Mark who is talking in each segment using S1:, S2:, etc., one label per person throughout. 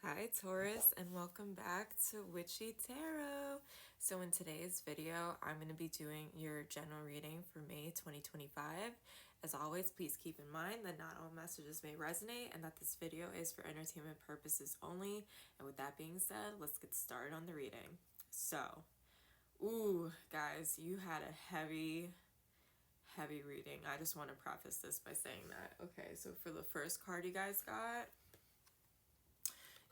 S1: Hi Taurus, and welcome back to Witchy Tarot. So in today's video, I'm going to be doing your general reading for May 2025. As always, please keep in mind that not all messages may resonate and that this video is for entertainment purposes only. And with that being said, let's get started on the reading. So, guys, you had a heavy reading. I just want to preface this by saying that. Okay, so for the first card you guys got,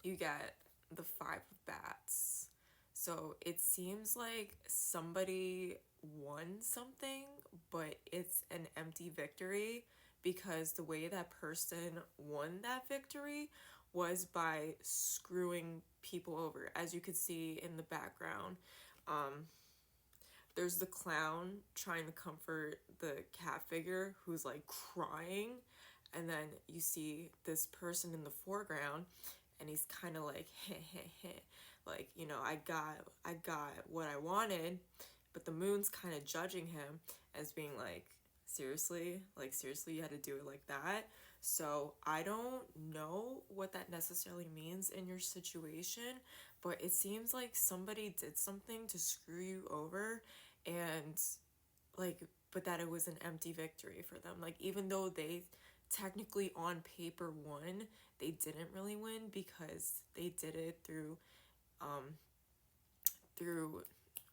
S1: you get the Five of Bats. So it seems like somebody won something, but it's an empty victory because the way that person won that victory was by screwing people over. As you could see in the background, there's the clown trying to comfort the cat figure who's like crying, and then you see this person in the foreground and he's kind of like like, you know, I got what I wanted, but the moon's kind of judging him as being like, seriously, you had to do it like that. So I don't know what that necessarily means in your situation, but it seems like somebody did something to screw you over, and like, but that it was an empty victory for them. Like, even though they technically on paper won, they didn't really win because they did it through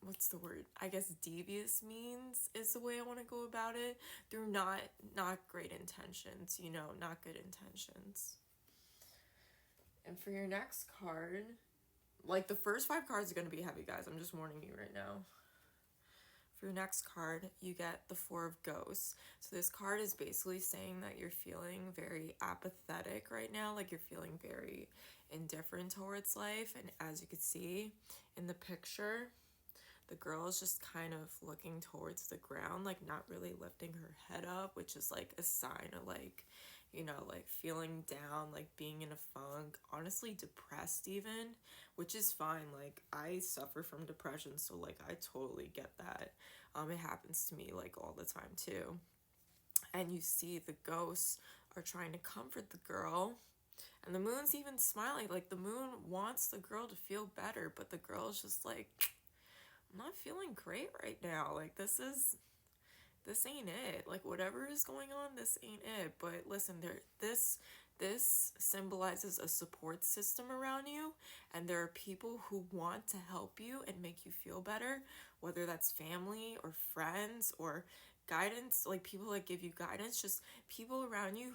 S1: what's the word, I guess devious means is the way I want to go about it, through not great intentions, you know, not good intentions. And for your next card, like, the first 5 cards are going to be heavy, guys, I'm just warning you right now. For your next card, you get the Four of Ghosts. So this card is basically saying that you're feeling very apathetic right now, like you're feeling very indifferent towards life. And as you can see in the picture, the girl is just kind of looking towards the ground, like not really lifting her head up, which is like a sign of like, you know, like feeling down, like being in a funk, honestly depressed even, which is fine. Like, I suffer from depression, so like I totally get that. It happens to me like all the time too. And you see the ghosts are trying to comfort the girl, and the moon's even smiling. Like, the moon wants the girl to feel better, but the girl's just like, I'm not feeling great right now. Like, this ain't it. Like, whatever is going on, this ain't it. But listen, this symbolizes a support system around you, and there are people who want to help you and make you feel better, whether that's family or friends or guidance, like people that give you guidance, just people around you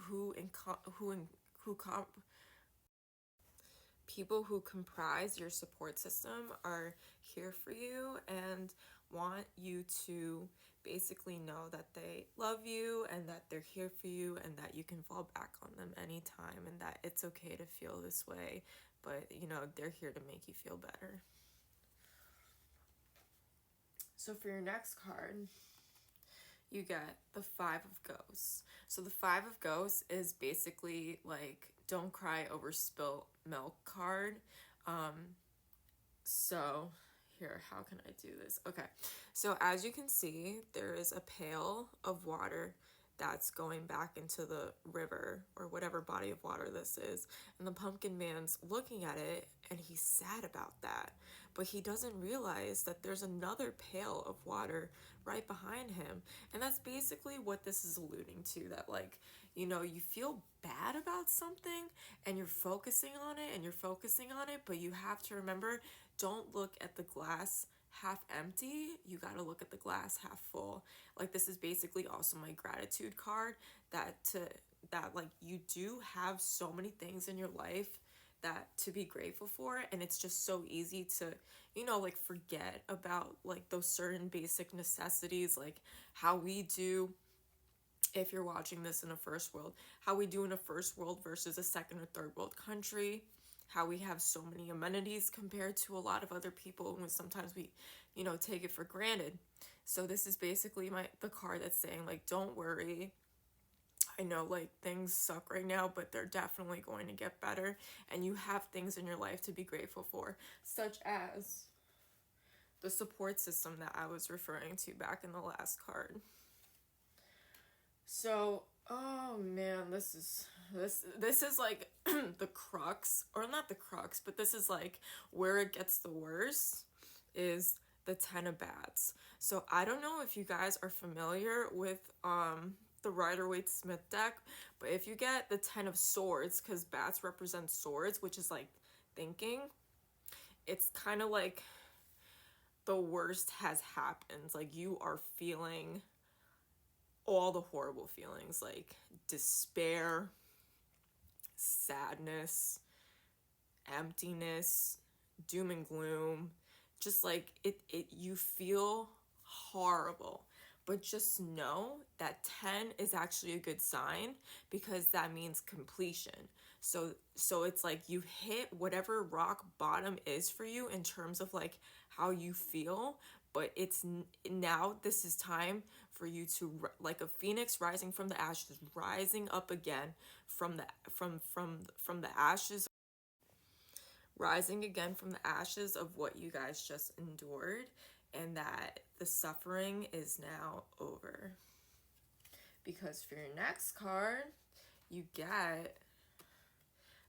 S1: people who comprise your support system are here for you and want you to basically know that they love you and that they're here for you and that you can fall back on them anytime and that it's okay to feel this way, but you know, they're here to make you feel better. So for your next card, you get the Five of Ghosts. So the Five of Ghosts is basically like, don't cry over spilt milk card. So here, how can I do this? Okay, so as you can see, there is a pail of water that's going back into the river or whatever body of water this is, and the pumpkin man's looking at it and he's sad about that, but he doesn't realize that there's another pail of water right behind him. And that's basically what this is alluding to, that like, you know, you feel bad about something and you're focusing on it, but you have to remember, don't look at the glass half empty, you got to look at the glass half full. Like, this is basically also my gratitude card, that like, you do have so many things in your life that to be grateful for, and it's just so easy to, you know, like forget about like those certain basic necessities, like how we do, if you're watching this in a first world, how we do in a first world versus a second or third world country, how we have so many amenities compared to a lot of other people, and sometimes we, you know, take it for granted. So this is basically the card that's saying like, don't worry, I know like things suck right now, but they're definitely going to get better, and you have things in your life to be grateful for, such as the support system that I was referring to back in the last card. So Oh man, this is like the crux, or not the crux, but this is like where it gets the worst, is the Ten of Bats. So I don't know if you guys are familiar with the Rider-Waite-Smith deck, but if you get the Ten of Swords, because bats represent swords, which is like thinking, it's kind of like the worst has happened. Like you are feeling all the horrible feelings, like despair, sadness, emptiness, doom and gloom. Just like it you feel horrible. But just know that 10 is actually a good sign, because that means completion. So it's like you hit whatever rock bottom is for you in terms of like how you feel, but it's now this is time for you to, like a phoenix rising from the ashes, rising up again from the ashes, rising again from the ashes of what you guys just endured, and that the suffering is now over. Because for your next card, you get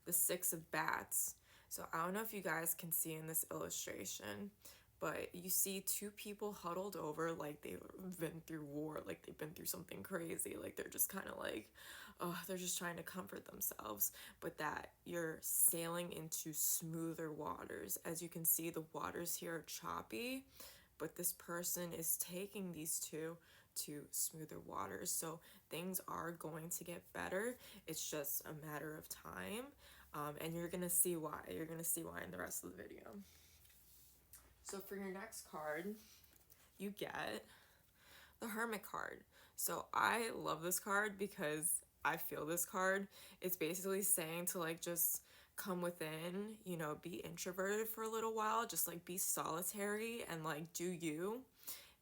S1: the Six of Bats. So I don't know if you guys can see in this illustration, but you see two people huddled over like they've been through war, like they've been through something crazy, like they're just kind of like, oh, they're just trying to comfort themselves, but that you're sailing into smoother waters. As you can see, the waters here are choppy, but this person is taking these two to smoother waters. So things are going to get better. It's just a matter of time. And you're gonna see why. You're gonna see why in the rest of the video. So for your next card, you get the Hermit card. So I love this card because I feel this card. It's basically saying to like just come within, you know, be introverted for a little while, just like be solitary and like do you.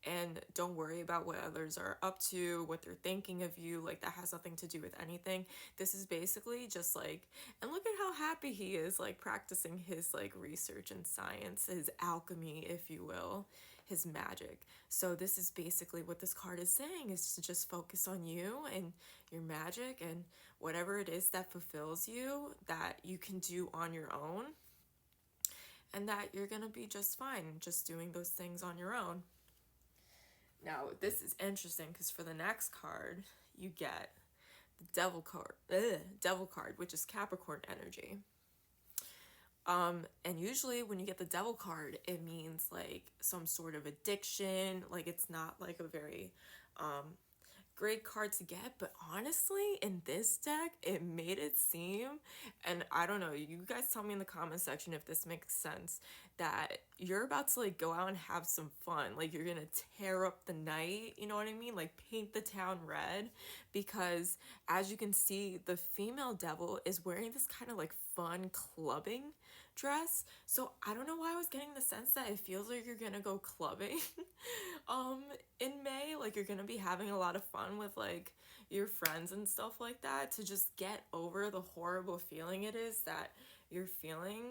S1: And don't worry about what others are up to, what they're thinking of you. Like that has nothing to do with anything. This is basically just like, and look at how happy he is, like practicing his like research and science, his alchemy, if you will, his magic. So this is basically what this card is saying, is to just focus on you and your magic and whatever it is that fulfills you, that you can do on your own, and that you're gonna be just fine just doing those things on your own. Now, this is interesting because for the next card, you get the Devil card, which is Capricorn energy. And usually when you get the Devil card, it means like some sort of addiction. Like it's not like a very great card to get, but honestly in this deck it made it seem, and I don't know, you guys tell me in the comment section if this makes sense, that you're about to like go out and have some fun, like you're gonna tear up the night, you know what I mean, like paint the town red, because as you can see, the female devil is wearing this kind of like fun clubbing dress. So I don't know why I was getting the sense that it feels like you're gonna go clubbing in May, like you're gonna be having a lot of fun with like your friends and stuff like that, to just get over the horrible feeling it is that you're feeling,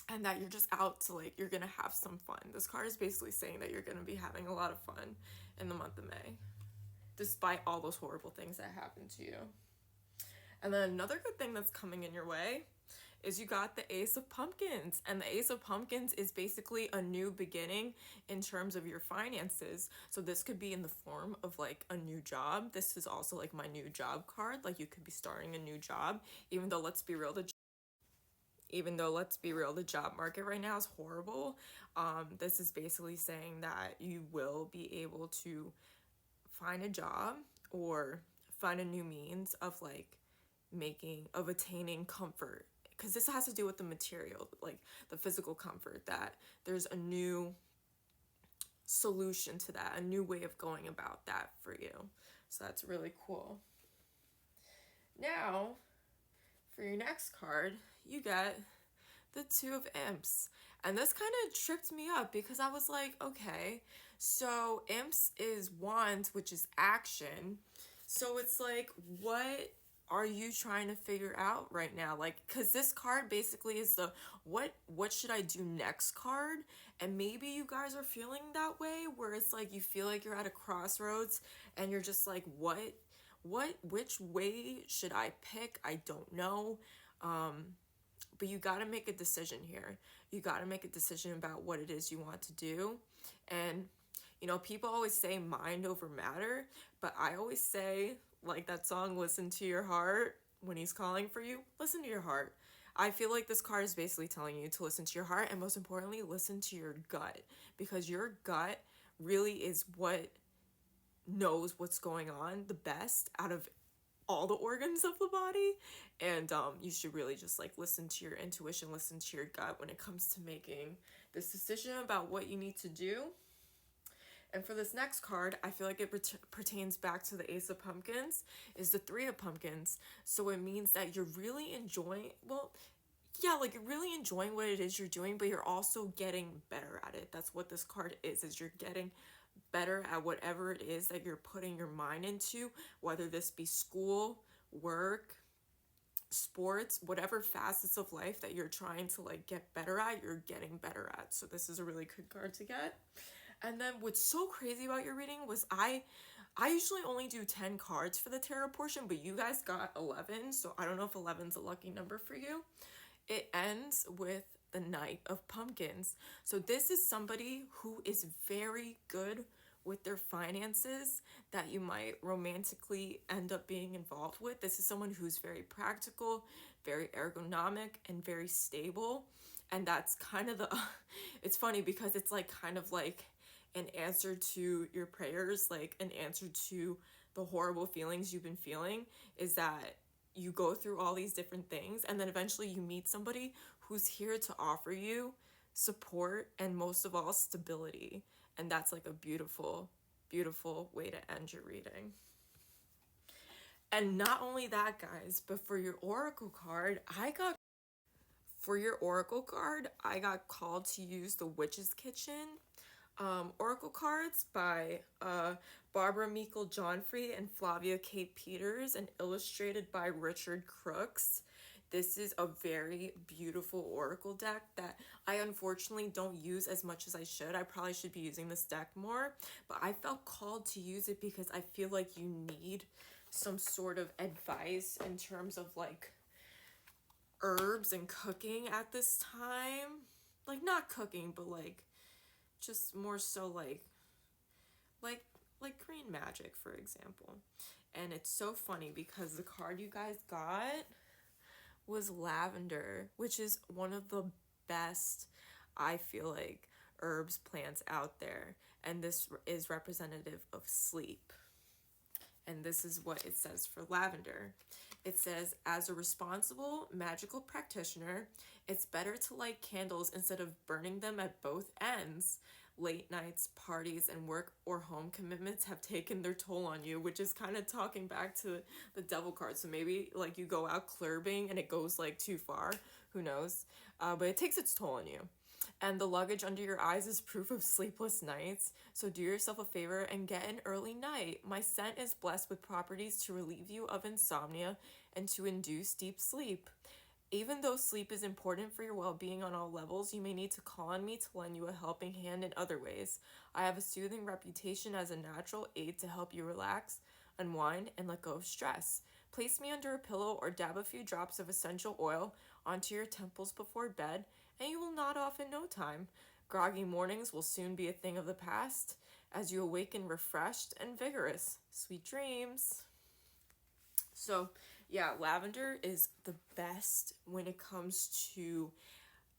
S1: and that you're just out to like, you're gonna have some fun. This card is basically saying that you're gonna be having a lot of fun in the month of May, despite all those horrible things that happened to you. And then another good thing that's coming in your way is you got the Ace of Pumpkins. And the Ace of Pumpkins is basically a new beginning in terms of your finances. So this could be in the form of like a new job. This is also like my new job card. Like you could be starting a new job, even though let's be real, the job market right now is horrible. This is basically saying that you will be able to find a job or find a new means of like attaining comfort, because this has to do with the material, like the physical comfort, that there's a new solution to that, a new way of going about that for you. So that's really cool. Now, for your next card, you get the Two of Imps. And this kind of tripped me up because I was like, okay, so Imps is wands, which is action. So it's like, what are you trying to figure out right now? Like, because this card basically is the what should I do next card. And maybe you guys are feeling that way, where it's like you feel like you're at a crossroads and you're just like, what which way should I pick? I don't know. But you got to make a decision here. You got to make a decision about what it is you want to do. And, you know, people always say mind over matter, but I always say, like that song, listen to your heart when he's calling for you. Listen to your heart. I feel like this card is basically telling you to listen to your heart, and most importantly, listen to your gut, because your gut really is what knows what's going on the best out of all the organs of the body. And you should really just like listen to your intuition, listen to your gut when it comes to making this decision about what you need to do. And for this next card, I feel like it pertains back to the Ace of Pumpkins, is the Three of Pumpkins. So it means that you're really enjoying, well, yeah, like you're really enjoying what it is you're doing, but you're also getting better at it. That's what this card is you're getting better at whatever it is that you're putting your mind into, whether this be school, work, sports, whatever facets of life that you're trying to like get better at, you're getting better at. So this is a really good card to get. And then what's so crazy about your reading was I usually only do 10 cards for the tarot portion, but you guys got 11, so I don't know if 11's a lucky number for you. It ends with the Knight of Pumpkins. So this is somebody who is very good with their finances that you might romantically end up being involved with. This is someone who's very practical, very ergonomic, and very stable. And that's kind of the, it's funny because it's like kind of like an answer to your prayers, like an answer to the horrible feelings you've been feeling, is that you go through all these different things and then eventually you meet somebody who's here to offer you support and most of all stability. And that's like a beautiful, beautiful way to end your reading. And not only that, guys, but for your oracle card, I got called to use the Witch's Kitchen oracle cards by Barbara Meikle Johnfrey and Flavia Kate Peters, and illustrated by Richard Crooks. This is a very beautiful oracle deck that I unfortunately don't use as much as I should. I probably should be using this deck more, but I felt called to use it because I feel like you need some sort of advice in terms of like herbs and cooking at this time. Like not cooking, but like just more so like green magic, for example. And it's so funny because the card you guys got was lavender, which is one of the best, I feel like, herbs, plants out there. And this is representative of sleep. And this is what it says for lavender. It says, as a responsible magical practitioner, it's better to light candles instead of burning them at both ends. Late nights, parties, and work or home commitments have taken their toll on you, which is kind of talking back to the devil card. So maybe like you go out clubbing and it goes like too far, who knows, but it takes its toll on you. And the luggage under your eyes is proof of sleepless nights. So do yourself a favor and get an early night. My scent is blessed with properties to relieve you of insomnia and to induce deep sleep. Even though sleep is important for your well-being on all levels, you may need to call on me to lend you a helping hand in other ways. I have a soothing reputation as a natural aid to help you relax, unwind, and let go of stress. Place me under a pillow or dab a few drops of essential oil onto your temples before bed, and you will nod off in no time. Groggy mornings will soon be a thing of the past as you awaken refreshed and vigorous. Sweet dreams. So, yeah, lavender is the best when it comes to,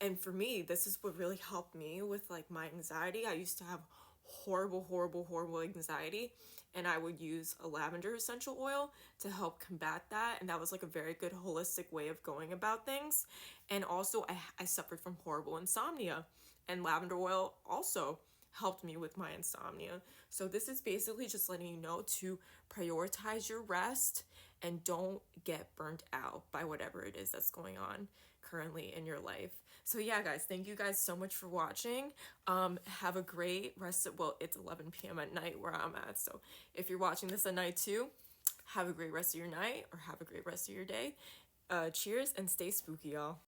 S1: and for me, this is what really helped me with like my anxiety. I used to have horrible anxiety, and I would use a lavender essential oil to help combat that, and that was like a very good holistic way of going about things. And also I suffered from horrible insomnia, and lavender oil also helped me with my insomnia. So this is basically just letting you know to prioritize your rest and don't get burnt out by whatever it is that's going on currently in your life. So yeah, guys, thank you guys so much for watching. Have a great rest of, well, it's 11 p.m. at night where I'm at. So if you're watching this at night too, have a great rest of your night or have a great rest of your day. Cheers and stay spooky, y'all.